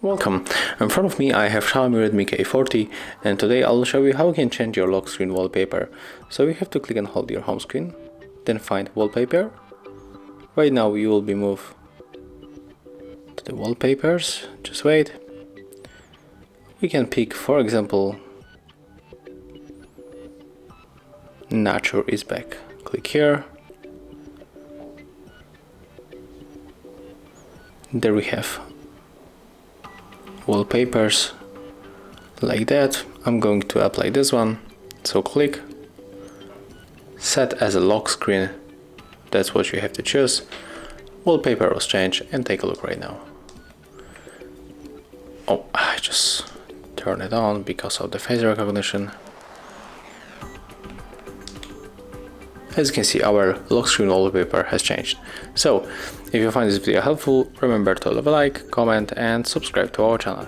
Welcome. In front of me I have XIAOMI Redmi K40, and today I'll show you how you can change your lock screen wallpaper. So you have to click and hold your home screen, then find Wallpaper. Right now you will be moved to the wallpapers. Just wait. We can pick, for example, Nature is back. Click here. There we have wallpapers like that. I'm going to apply this one, so click set as a lock screen. That's what you have to choose. Wallpaper was changed, and take a look right now. Oh, I just turned it on because of the face recognition. As you can see, our lock screen wallpaper has changed. So, if you find this video helpful, remember to leave a like, comment and subscribe to our channel.